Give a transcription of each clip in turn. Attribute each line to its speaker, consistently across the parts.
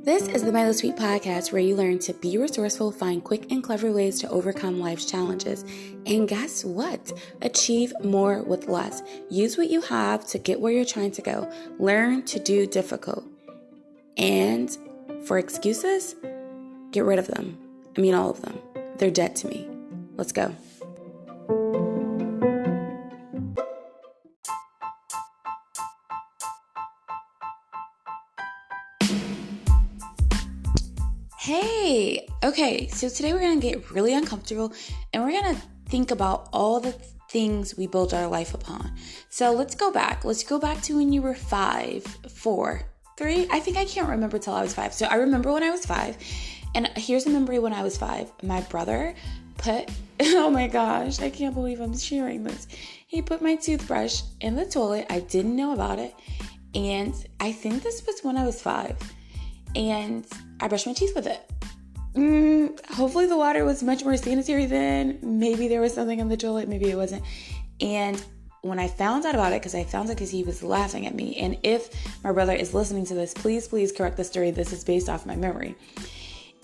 Speaker 1: This is the Milo Sweet Podcast, where you learn to be resourceful, find quick and clever ways to overcome life's challenges, and guess what? Achieve more with less. Use what you have to get where you're trying to go. Learn to do difficult. And for excuses, get rid of them. I mean, all of them. They're dead to me. Let's go. Hey, okay, so today we're going to get really uncomfortable and we're going to think about all the things we build our life upon. So let's go back. Let's go back to when you were 5, 4, 3. I think I can't remember till I was 5. So I remember when I was 5, and here's a memory when I was 5. My brother put, oh my gosh, I can't believe I'm sharing this. He put my toothbrush in the toilet. I didn't know about it. And I think this was when I was 5. And I brushed my teeth with it. Hopefully the water was much more sanitary then. Maybe there was something in the toilet. Maybe it wasn't. And when I found out about it, because he was laughing at me. And if my brother is listening to this, please correct the story. This is based off my memory,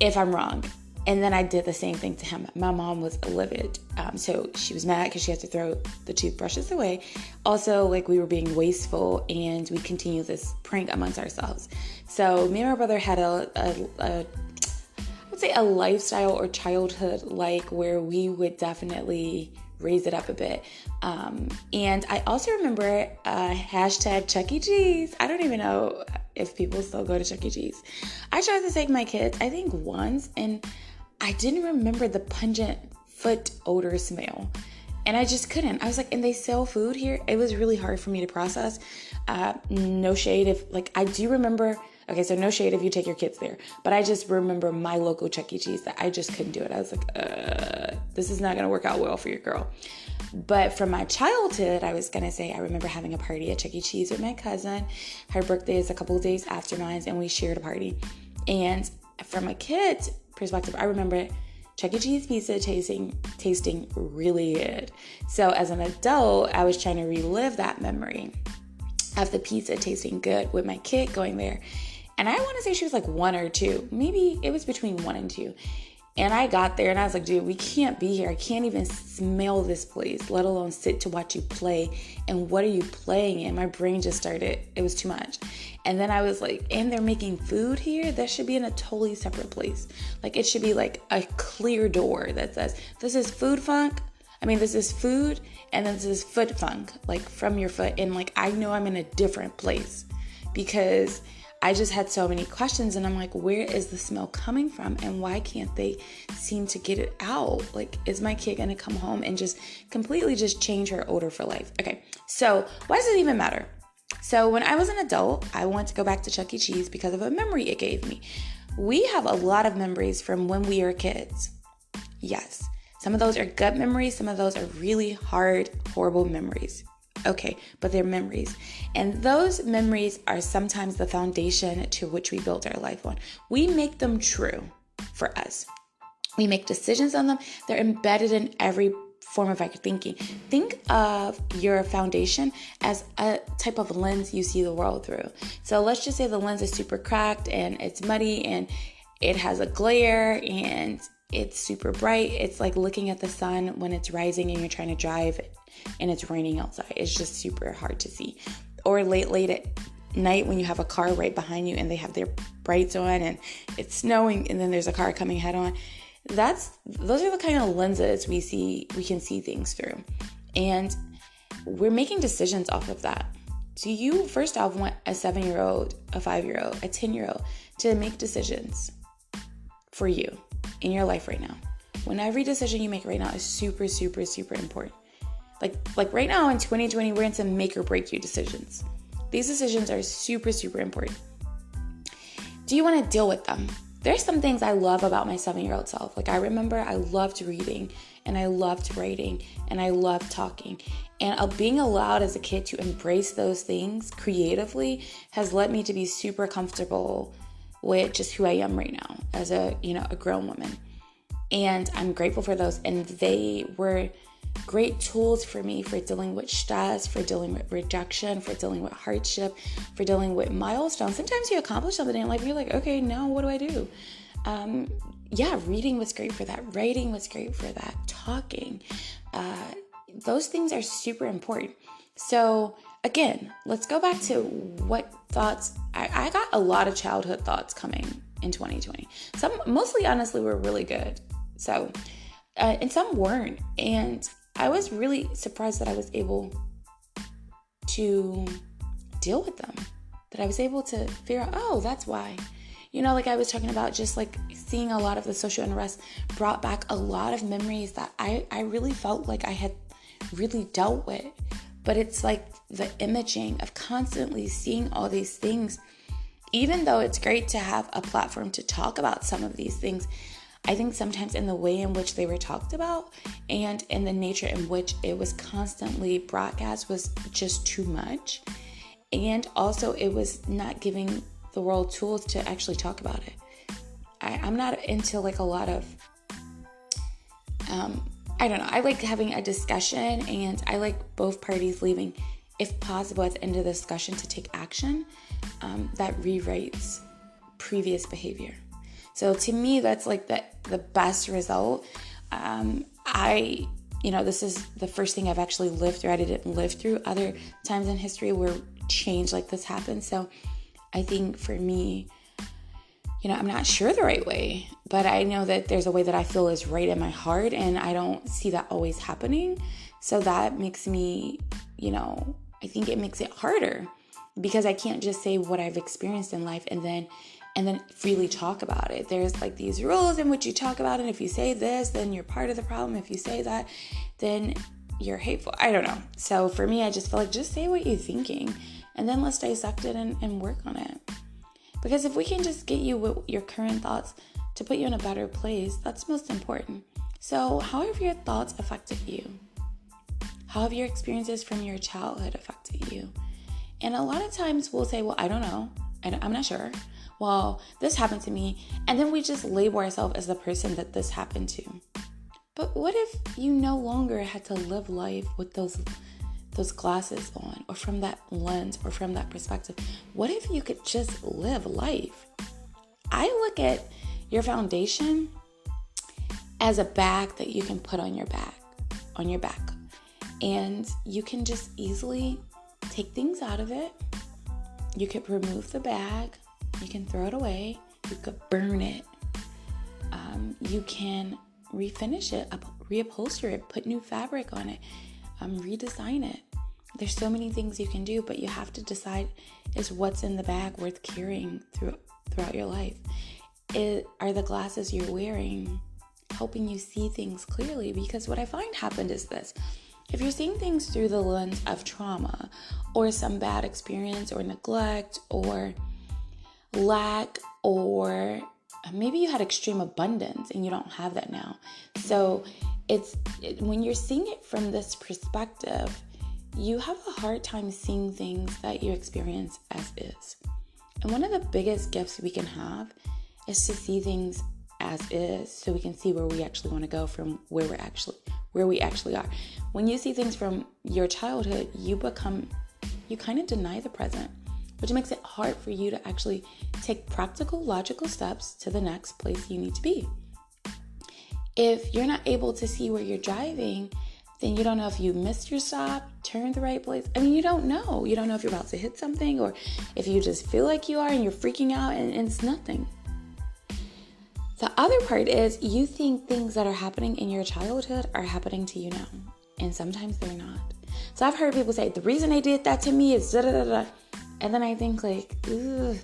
Speaker 1: if I'm wrong. And then I did the same thing to him. My mom was livid. So she was mad because she had to throw the toothbrushes away. Also, we were being wasteful, and we continued this prank amongst ourselves. So me and my brother had I would say a lifestyle or childhood where we would definitely raise it up a bit. And I also remember hashtag Chuck E. Cheese. I don't even know if people still go to Chuck E. Cheese. I tried to take my kids, I think once, and I didn't remember the pungent foot odor smell. And I just couldn't. I was like, and they sell food here? It was really hard for me to process. No shade if, I do remember, okay, so no shade if you take your kids there. But I just remember my local Chuck E. Cheese that I just couldn't do it. I was like, this is not going to work out well for your girl. But from my childhood, I was going to say, I remember having a party at Chuck E. Cheese with my cousin. Her birthday is a couple of days after mine, and we shared a party. And from a kid's perspective, I remember Chuck E. Cheese pizza tasting really good. So as an adult, I was trying to relive that memory of the pizza tasting good with my kid going there. And I want to say she was 1 or 2. Maybe it was between 1 and 2. And I got there and I was like, dude, we can't be here. I can't even smell this place, let alone sit to watch you play. And what are you playing in? My brain just started, it was too much. And then I was like, and they're making food here? That should be in a totally separate place. It should be a clear door that says, this is food funk. This is food, and then this is foot funk, from your foot. And I know I'm in a different place because I just had so many questions, and I'm like, where is the smell coming from, and why can't they seem to get it out? Is my kid going to come home and just completely just change her odor for life? Okay, so why does it even matter? So when I was an adult, I wanted to go back to Chuck E. Cheese because of a memory it gave me. We have a lot of memories from when we were kids. Yes, some of those are gut memories. Some of those are really hard, horrible memories. Okay, but they're memories. And those memories are sometimes the foundation to which we build our life on. We make them true for us. We make decisions on them. They're embedded in every form of our thinking. Think of your foundation as a type of lens you see the world through. So let's just say the lens is super cracked and it's muddy and it has a glare and it's super bright. It's like looking at the sun when it's rising and you're trying to drive and it's raining outside. It's just super hard to see. Or late at night when you have a car right behind you and they have their brights on and it's snowing and then there's a car coming head on. Those are the kind of lenses we can see things through. And we're making decisions off of that. Do you first off want a 7-year-old, a 5-year-old, a 10-year-old to make decisions for you in your life right now? When every decision you make right now is super, super, super important. Like right now in 2020, we're in some make or break you decisions. These decisions are super, super important. Do you want to deal with them? There's some things I love about my 7-year-old self. I remember I loved reading and I loved writing and I loved talking. And being allowed as a kid to embrace those things creatively has led me to be super comfortable with just who I am right now as a grown woman. And I'm grateful for those. And they were great tools for me for dealing with stress, for dealing with rejection, for dealing with hardship, for dealing with milestones. Sometimes you accomplish something in life, you're like, okay, now what do I do? Reading was great for that. Writing was great for that. Talking. Those things are super important. So again, let's go back to what thoughts. I got a lot of childhood thoughts coming in 2020. Some, mostly honestly, were really good. So, and some weren't. And I was really surprised that I was able to deal with them. That I was able to figure out, oh, that's why. Like I was talking about, just like seeing a lot of the social unrest brought back a lot of memories that I really felt like I had really dealt with. But it's like the imaging of constantly seeing all these things, even though it's great to have a platform to talk about some of these things, I think sometimes in the way in which they were talked about and in the nature in which it was constantly broadcast was just too much. And also it was not giving the world tools to actually talk about it. I'm not into like a lot of, I don't know. I like having a discussion, and I like both parties leaving, if possible, at the end of the discussion to take action that rewrites previous behavior. So to me, that's like the best result. This is the first thing I've actually lived through. I didn't live through other times in history where change like this happened. So I think for me, I'm not sure the right way, but I know that there's a way that I feel is right in my heart, and I don't see that always happening. So that makes me, I think it makes it harder, because I can't just say what I've experienced in life and then freely talk about it. There's like these rules in which you talk about it. If you say this, then you're part of the problem. If you say that, then you're hateful. I don't know. So for me, I just feel like just say what you're thinking, and then let's dissect it and work on it. Because if we can just get you with your current thoughts to put you in a better place, that's most important. So how have your thoughts affected you? How have your experiences from your childhood affected you? And a lot of times we'll say, well, I don't know. I'm not sure. Well, this happened to me. And then we just label ourselves as the person that this happened to. But what if you no longer had to live life with those glasses on, or from that lens, or from that perspective? What if you could just live life? I look at your foundation as a bag that you can put on your back, and you can just easily take things out of it. You could remove the bag, you can throw it away, you could burn it, you can refinish it, reupholster it, put new fabric on it, redesign it. There's so many things you can do, but you have to decide, is what's in the bag worth carrying throughout your life? Are the glasses you're wearing helping you see things clearly? Because what I find happened is this. If you're seeing things through the lens of trauma, or some bad experience, or neglect, or lack, or maybe you had extreme abundance and you don't have that now. So when you're seeing it from this perspective, you have a hard time seeing things that you experience as is. And one of the biggest gifts we can have is to see things as is, so we can see where we actually want to go from where we actually are. When you see things from your childhood, you kind of deny the present, which makes it hard for you to actually take practical, logical steps to the next place you need to be. If you're not able to see where you're driving, then you don't know if you missed your stop, turned the right place. I mean, you don't know. You don't know if you're about to hit something, or if you just feel like you are and you're freaking out and it's nothing. The other part is you think things that are happening in your childhood are happening to you now. And sometimes they're not. So I've heard people say, the reason they did that to me is da-da-da-da. And then I think like, there's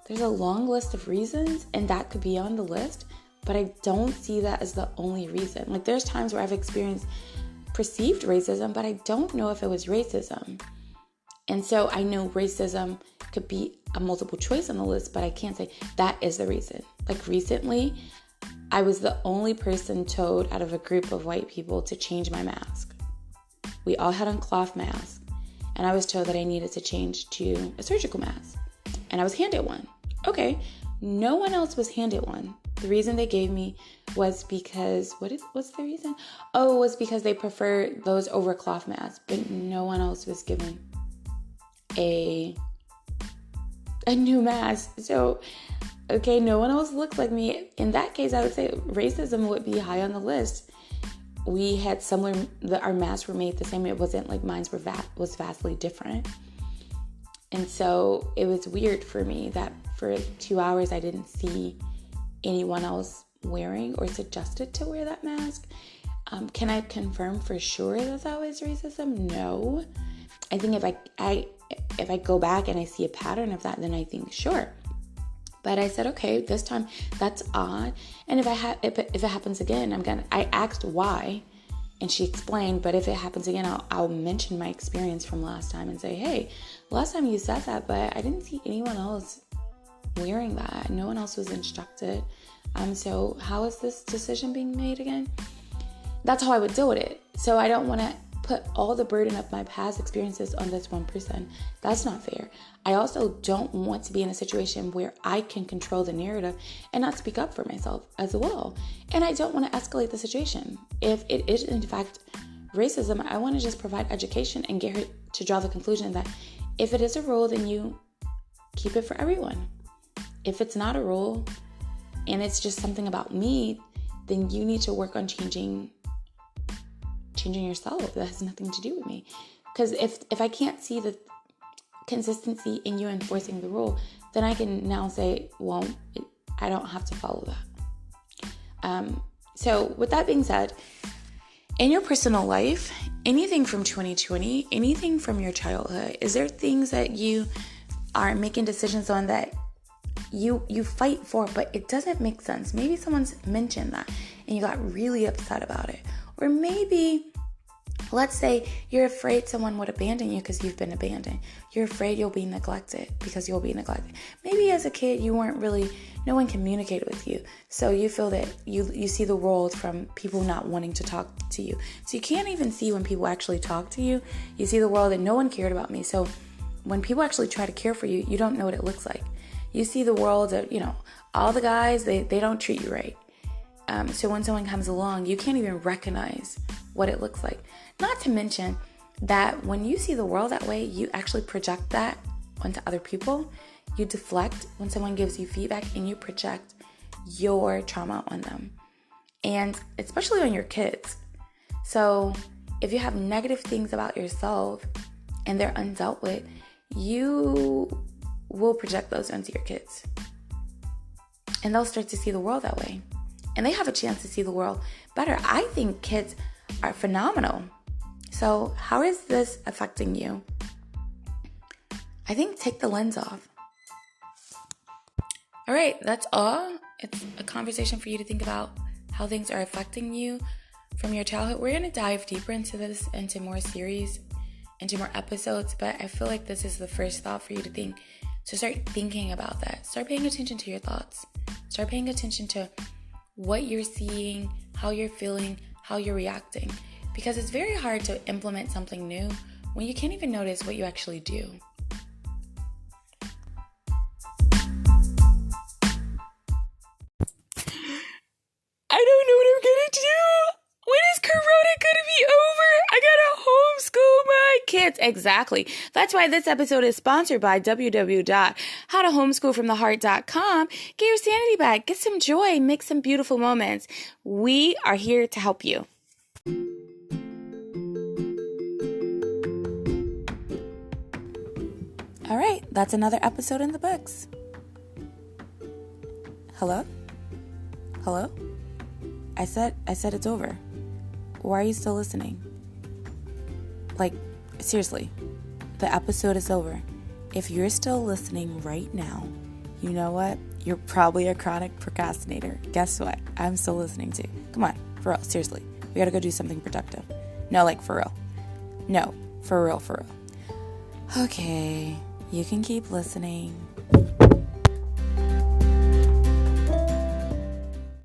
Speaker 1: a long list of reasons, and that could be on the list. But I don't see that as the only reason. Like there's times where I've experienced perceived racism, but I don't know if it was racism. And so I know racism could be a multiple choice on the list, but I can't say that is the reason. Like recently, I was the only person told out of a group of white people to change my mask. We all had on cloth masks, and I was told that I needed to change to a surgical mask, and I was handed one. Okay, no one else was handed one. The reason they gave me was because, what's the reason? Oh, it was because they prefer those over cloth masks, but no one else was given a new mask. So, okay, no one else looks like me. In that case, I would say racism would be high on the list. We had similar, our masks were made the same. It wasn't like mine was vastly different. And so it was weird for me that for 2 hours I didn't see anyone else wearing or suggested to wear that mask. Can I confirm for sure that was racism? No. I think if I go back and I see a pattern of that, then I think sure. But I said, okay, this time that's odd. And if it happens again, I asked why, and she explained. But if it happens again, I'll mention my experience from last time and say, hey, last time you said that, but I didn't see anyone else wearing that. No one else was instructed. So how is this decision being made again? That's how I would deal with it. So I don't want to put all the burden of my past experiences on this one person. That's not fair. I also don't want to be in a situation where I can control the narrative and not speak up for myself as well. And I don't want to escalate the situation. If it is in fact racism, I want to just provide education and get her to draw the conclusion that if it is a rule, then you keep it for everyone. If it's not a rule and it's just something about me, then you need to work on changing yourself. That has nothing to do with me. Because if I can't see the consistency in you enforcing the rule, then I can now say, well, I don't have to follow that. So with that being said, in your personal life, anything from 2020, anything from your childhood, is there things that you are making decisions on that you fight for, but it doesn't make sense? Maybe someone's mentioned that and you got really upset about it. Or maybe, let's say you're afraid someone would abandon you because you've been abandoned. You're afraid you'll be neglected because you'll be neglected. Maybe as a kid, no one communicated with you. So you feel that you see the world from people not wanting to talk to you. So you can't even see when people actually talk to you. You see the world that no one cared about me. So when people actually try to care for you, you don't know what it looks like. You see the world of, all the guys, they don't treat you right. So when someone comes along, you can't even recognize what it looks like. Not to mention that when you see the world that way, you actually project that onto other people. You deflect when someone gives you feedback and you project your trauma on them. And especially on your kids. So if you have negative things about yourself and they're undealt with, you will project those onto your kids. And they'll start to see the world that way. And they have a chance to see the world better. I think kids are phenomenal. So how is this affecting you? I think take the lens off. All right, that's all. It's a conversation for you to think about how things are affecting you from your childhood. We're going to dive deeper into this, into more series, into more episodes. But I feel like this is the first thought for you to think. So start thinking about that. Start paying attention to your thoughts. Start paying attention to what you're seeing, how you're feeling, how you're reacting. Because it's very hard to implement something new when you can't even notice what you actually do. I don't know what I'm gonna do. When is Corona gonna be over? I gotta homeschool my kids. Exactly. That's why this episode is sponsored by www.howtohomeschoolfromtheheart.com. Get your sanity back. Get some joy. Make some beautiful moments. We are here to help you. All right. That's another episode in the books. Hello? Hello? I said it's over. Why are you still listening? Like, seriously, the episode is over. If you're still listening right now, you know what? You're probably a chronic procrastinator. Guess what? I'm still listening too. Come on, for real, seriously. We gotta go do something productive. No, like for real. No, for real. Okay, you can keep listening.